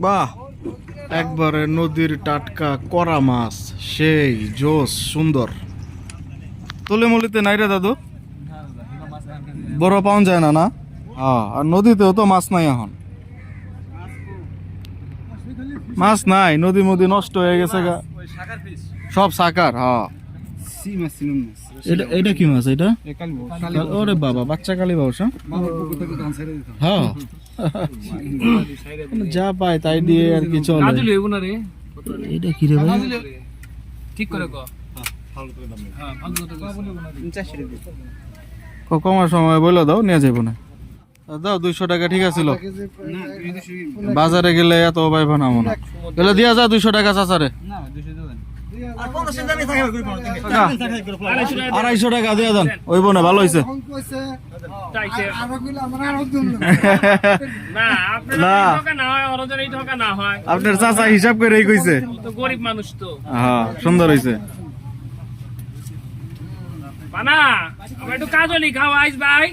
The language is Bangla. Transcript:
বাহ, একবারে নদীর টাটকা করা মাছ, সেই জোস সুন্দর। তুলে মলিতে নাই রে দাদু, বড় পাওয়া যায় না না? হ্যাঁ, আর নদীতেও তো মাছ নাই এখন, মাছ নাই, নদী মদি নষ্ট হয়ে গেছে গা, সব সাকার। হ্যাঁ, এটা কি মাছ? এটা ওরে বাবা, বাচ্চা কালী বাউসা। হ্যাঁ, যা পায় তাই দিয়ে আর কি চলে। এটা কি রে ভাই? কমার সময় বলে দাও, নিয়ে যাবো না। দাও 200 টাকা, ঠিক আছে। বাজারে গেলে এত পাইবা না মনে গেলে দিয়া যা 200 টাকা চাচারে। 250 টাকা দিয়া দেন, ওইব না, ভালো হয়েছে। আপনার চাচা হিসাব করে কইছে, গরিব মানুষ তো। হ্যাঁ, সুন্দর হয়েছে। একটু কাজলি খাওয়া ভাই।